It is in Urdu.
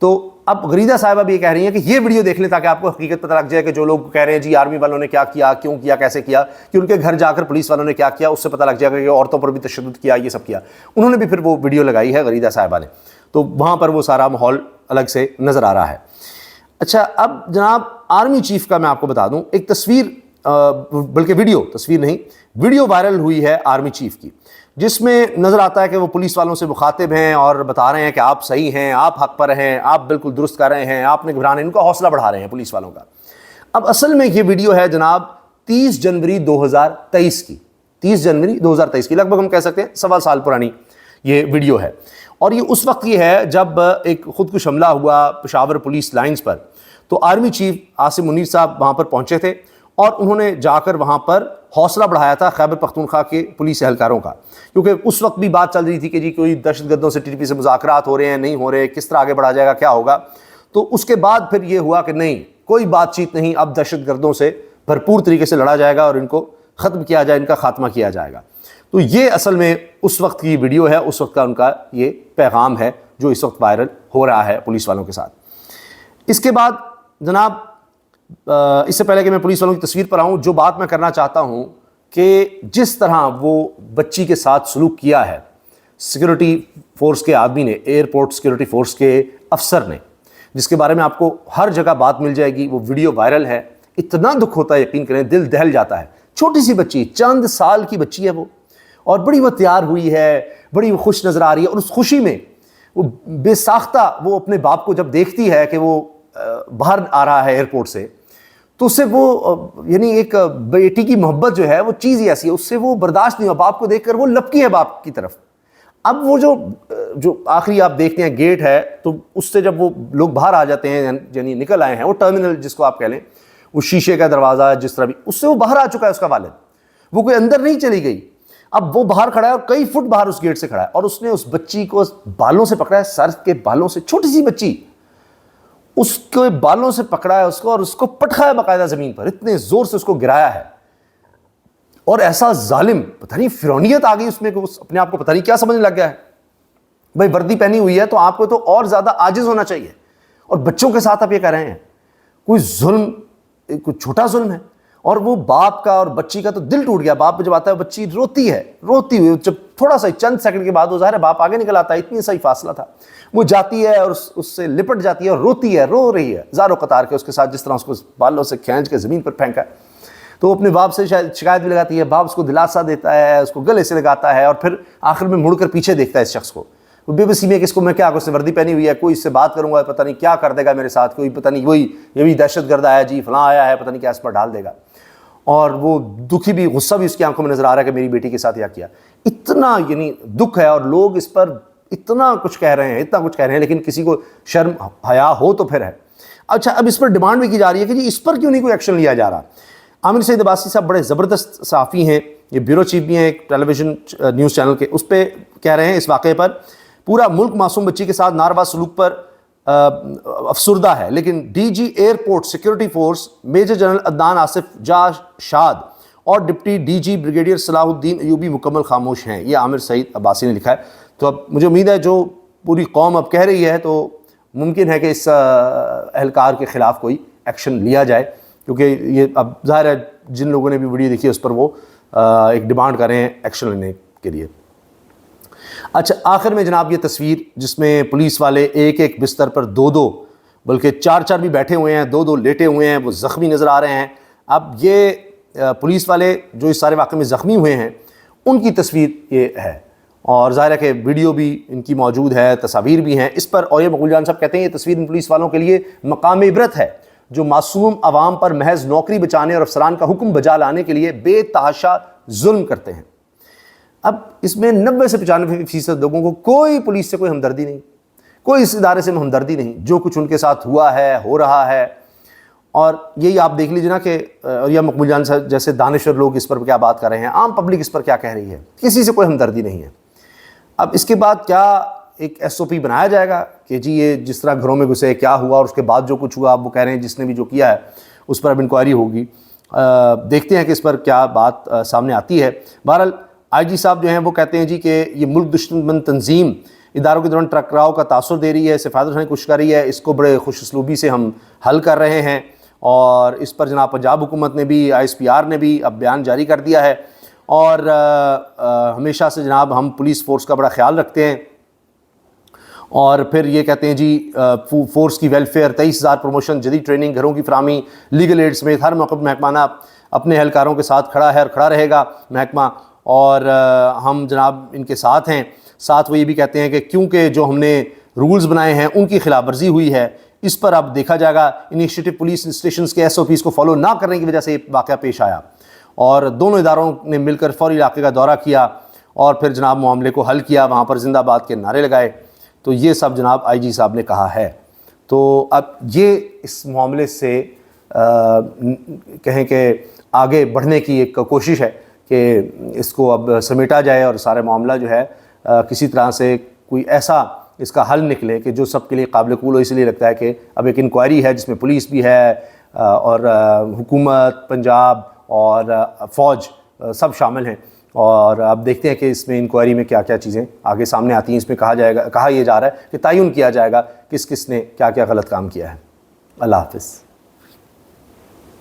تو اب غریدہ صاحبہ بھی یہ کہہ رہی ہیں کہ یہ ویڈیو دیکھ لیں تاکہ آپ کو حقیقت پتہ لگ جائے کہ جو لوگ کہہ رہے ہیں جی آرمی والوں نے کیا کیا، کیوں کیا، کیسے کیا، کہ ان کے گھر جا کر پولیس والوں نے کیا کیا، اس سے پتہ لگ جائے گا کہ عورتوں پر بھی تشدد کیا، یہ سب کیا. انہوں نے بھی پھر وہ ویڈیو لگائی ہے غریدہ صاحبہ نے، تو وہاں پر وہ سارا ماحول الگ سے نظر آ رہا ہے. اچھا اب جناب آرمی چیف کا میں آپ کو بتا دوں ایک تصویر، بلکہ ویڈیو، تصویر نہیں ویڈیو وائرل ہوئی ہے آرمی چیف کی، جس میں نظر آتا ہے کہ وہ پولیس والوں سے مخاطب ہیں اور بتا رہے ہیں کہ آپ صحیح ہیں، آپ حق پر ہیں، آپ بالکل درست کر رہے ہیں، آپ نے گھبرانا، ان کا حوصلہ بڑھا رہے ہیں پولیس والوں کا. اب اصل میں یہ ویڈیو ہے جناب 30 جنوری 2023 کی، 30 جنوری 2023 کی، لگ بھگ ہم کہہ سکتے ہیں 1.25 سال پرانی یہ ویڈیو ہے. اور یہ اس وقت کی ہے جب ایک خودکش حملہ ہوا پشاور پولیس لائنز پر. تو آرمی چیف عاصم منیر صاحب وہاں پر پہنچے تھے اور انہوں نے جا کر وہاں پر حوصلہ بڑھایا تھا خیبر پختونخوا کے پولیس اہلکاروں کا، کیونکہ اس وقت بھی بات چل رہی تھی کہ جی کوئی دہشت گردوں سے TTP سے مذاکرات ہو رہے ہیں، نہیں ہو رہے، کس طرح آگے بڑھا جائے گا، کیا ہوگا. تو اس کے بعد پھر یہ ہوا کہ نہیں، کوئی بات چیت نہیں، اب دہشت گردوں سے بھرپور طریقے سے لڑا جائے گا اور ان کو ختم کیا جائے، ان کا خاتمہ کیا جائے گا. تو یہ اصل میں اس وقت کی ویڈیو ہے، اس وقت کا ان کا یہ پیغام ہے جو اس وقت وائرل ہو رہا ہے پولیس والوں کے ساتھ. اس کے بعد جناب اس سے پہلے کہ میں پولیس والوں کی تصویر پر آؤں، جو بات میں کرنا چاہتا ہوں کہ جس طرح وہ بچی کے ساتھ سلوک کیا ہے سیکورٹی فورس کے آدمی نے، ایئرپورٹ سیکورٹی فورس کے افسر نے، جس کے بارے میں آپ کو ہر جگہ بات مل جائے گی، وہ ویڈیو وائرل ہے. اتنا دکھ ہوتا ہے، یقین کریں، دل دہل جاتا ہے. چھوٹی سی بچی، چند سال کی بچی ہے وہ، اور بڑی وہ تیار ہوئی ہے، بڑی وہ خوش نظر آ رہی ہے، اور اس خوشی میں وہ بے ساختہ وہ اپنے باپ کو جب دیکھتی ہے کہ وہ باہر آ رہا ہے ایئرپورٹ سے، تو اس سے وہ یعنی ایک بیٹی کی محبت جو ہے وہ چیز ہی ایسی ہے، اس سے وہ برداشت نہیں ہوا. باپ کو دیکھ کر وہ لپکی ہے باپ کی طرف. اب وہ جو آخری آپ دیکھتے ہیں گیٹ ہے، تو اس سے جب وہ لوگ باہر آ جاتے ہیں، یعنی نکل آئے ہیں، وہ ٹرمینل جس کو آپ کہہ لیں، وہ شیشے کا دروازہ جس طرح بھی، اس سے وہ باہر آ چکا ہے اس کا والد، وہ کوئی اندر نہیں چلی گئی. اب وہ باہر کھڑا ہے اور کئی فٹ باہر اس گیٹ سے کھڑا ہے، اور اس نے اس بچی کو بالوں سے پکڑا ہے، سر کے بالوں سے، چھوٹی سی بچی، اس کے بالوں سے پکڑا ہے اس کو اور اس کو پٹکا ہے باقاعدہ زمین پر، اتنے زور سے اس کو گرایا ہے. اور ایسا ظالم، پتہ نہیں فرعونیت آ گئی اس میں کہ اس اپنے آپ کو پتہ نہیں کیا سمجھنے لگ گیا ہے. بھائی وردی پہنی ہوئی ہے تو آپ کو تو اور زیادہ عاجز ہونا چاہیے، اور بچوں کے ساتھ آپ یہ کہہ رہے ہیں. کوئی ظلم، کوئی چھوٹا ظلم ہے. اور وہ باپ کا اور بچی کا تو دل ٹوٹ گیا. باپ جب آتا ہے بچی روتی ہے، روتی ہوئی، جب تھوڑا سا چند سیکنڈ کے بعد وہ ظاہر ہے باپ آگے نکل آتا ہے، اتنی سا ہی فاصلہ تھا، وہ جاتی ہے اور اس سے لپٹ جاتی ہے اور روتی ہے، رو رہی ہے زار و قطار کے اس کے ساتھ، جس طرح اس کو بالوں سے کھینچ کے زمین پر پھینکا ہے. تو وہ اپنے باپ سے شاید شکایت بھی لگاتی ہے، باپ اس کو دلاسا دیتا ہے، اس کو گلے سے لگاتا ہے، اور پھر آخر میں مڑ کر پیچھے دیکھتا ہے اس شخص کو، وہ بے بسی میں کہ اس کو میں کیا، اس نے وردی پہنی ہوئی ہے، کوئی اس سے بات کروں گا پتہ نہیں کیا کر دے گا میرے ساتھ، کوئی پتہ نہیں وہی یہ بھی دہشت گرد آیا جی، فلاں آیا ہے، پتہ نہیں کیا اس پر ڈال دے گا. اور وہ دکھی بھی، غصہ بھی اس کی آنکھوں میں نظر آ رہا ہے کہ میری بیٹی کے ساتھ کیا. اتنا یعنی دکھ ہے، اور لوگ اس پر اتنا کچھ کہہ رہے ہیں، اتنا کچھ کہہ رہے ہیں، لیکن کسی کو شرم حیا ہو تو پھر ہے. اچھا اب اس پر ڈیمانڈ بھی کی جا رہی ہے کہ جی اس پر کیوں نہیں کوئی ایکشن لیا جا رہا. عامر سعید عباسی صاحب بڑے زبردست صحافی ہیں، یہ بیورو چیف بھی ہیں ایک ٹیلی ویژن نیوز چینل کے، اس پہ کہہ رہے ہیں اس واقعے پر پورا ملک معصوم بچی کے ساتھ ناروا سلوک پر افسردہ ہے، لیکن D G airport security force major general Adnan Asif جا شاد اور ڈپٹی ڈی جی بریگیڈیئر صلاح الدین ایوبی مکمل خاموش ہیں. یہ عامر سعید عباسی نے لکھا ہے. تو اب مجھے امید ہے جو پوری قوم اب کہہ رہی ہے تو ممکن ہے کہ اس اہلکار کے خلاف کوئی ایکشن لیا جائے، کیونکہ یہ اب ظاہر ہے جن لوگوں نے بھی ویڈیو دیکھی ہے اس پر وہ ایک ڈیمانڈ کر رہے ہیں ایکشن لینے کے لیے. اچھا آخر میں جناب یہ تصویر جس میں پولیس والے ایک ایک بستر پر دو بلکہ چار بھی بیٹھے ہوئے ہیں، دو لیٹے ہوئے ہیں، وہ زخمی نظر آ رہے ہیں. اب یہ پولیس والے جو اس سارے واقعے میں زخمی ہوئے ہیں ان کی تصویر یہ ہے، اور ظاہر ہے کہ ویڈیو بھی ان کی موجود ہے، تصاویر بھی ہیں اس پر. اور یہ مقبول جان صاحب کہتے ہیں یہ تصویر ان پولیس والوں کے لیے مقام عبرت ہے جو معصوم عوام پر محض نوکری بچانے اور افسران کا حکم بجا لانے کے لیے بے تحاشا ظلم کرتے ہیں. اب اس میں 90 سے 95% لوگوں کو کوئی پولیس سے کوئی ہمدردی نہیں، کوئی اس ادارے سے ہمدردی نہیں، جو کچھ ان کے ساتھ ہوا ہے، ہو رہا ہے. اور یہی آپ دیکھ لیجیے نا کہ یا مقبول جان صاحب جیسے دانشور لوگ اس پر کیا بات کر رہے ہیں، عام پبلک اس پر کیا کہہ رہی ہے، کسی سے کوئی ہمدردی نہیں ہے. اب اس کے بعد کیا ایک SOP بنایا جائے گا کہ جی یہ جس طرح گھروں میں گھسے کیا ہوا، اور اس کے بعد جو کچھ ہوا اب وہ کہہ رہے ہیں جس نے بھی جو کیا ہے اس پر اب انکوائری ہوگی. دیکھتے ہیں کہ اس پر کیا بات سامنے آتی ہے. بہرحال IG صاحب جو ہیں وہ کہتے ہیں جی کہ یہ ملک دشمن تنظیم اداروں کے دوران ٹکراؤ کا تاثر دے رہی ہے، اسے فائدہ اٹھانے کی کوشش کر رہی ہے، اس کو بڑے خوش اسلوبی سے ہم حل کر رہے ہیں۔ اور اس پر جناب پنجاب حکومت نے بھی، ISPR نے بھی اب بیان جاری کر دیا ہے، اور ہمیشہ سے جناب ہم پولیس فورس کا بڑا خیال رکھتے ہیں، اور پھر یہ کہتے ہیں جی فورس کی ویلفیئر، 23,000 پروموشن، جدید ٹریننگ، گھروں کی فراہمی، لیگل ایڈ سمیت ہر موقع محکمانہ اپنے اہلکاروں کے ساتھ کھڑا ہے اور کھڑا رہے گا محکمہ، اور ہم جناب ان کے ساتھ ہیں۔ ساتھ وہ یہ بھی کہتے ہیں کہ کیونکہ جو ہم نے رولز بنائے ہیں ان کی خلاف ورزی ہوئی ہے، اس پر اب دیکھا جائے گا۔ انیشیٹو پولیس اسٹیشنز کے SOPs کو فالو نہ کرنے کی وجہ سے یہ واقعہ پیش آیا، اور دونوں اداروں نے مل کر فوری علاقے کا دورہ کیا اور پھر جناب معاملے کو حل کیا، وہاں پر زندہ باد کے نعرے لگائے۔ تو یہ سب جناب IG صاحب نے کہا ہے۔ تو اب یہ اس معاملے سے کہیں کہ آگے بڑھنے کی ایک کوشش ہے کہ اس کو اب سمیٹا جائے اور سارا معاملہ جو ہے کسی طرح سے کوئی ایسا اس کا حل نکلے کہ جو سب کے لیے قابل قبول ہو۔ اس لیے لگتا ہے کہ اب ایک انکوائری ہے جس میں پولیس بھی ہے اور حکومت پنجاب اور فوج سب شامل ہیں، اور اب دیکھتے ہیں کہ اس میں انکوائری میں کیا کیا چیزیں آگے سامنے آتی ہیں۔ اس میں کہا یہ جا رہا ہے کہ تعین کیا جائے گا کس کس نے کیا کیا غلط کام کیا ہے۔ اللہ حافظ۔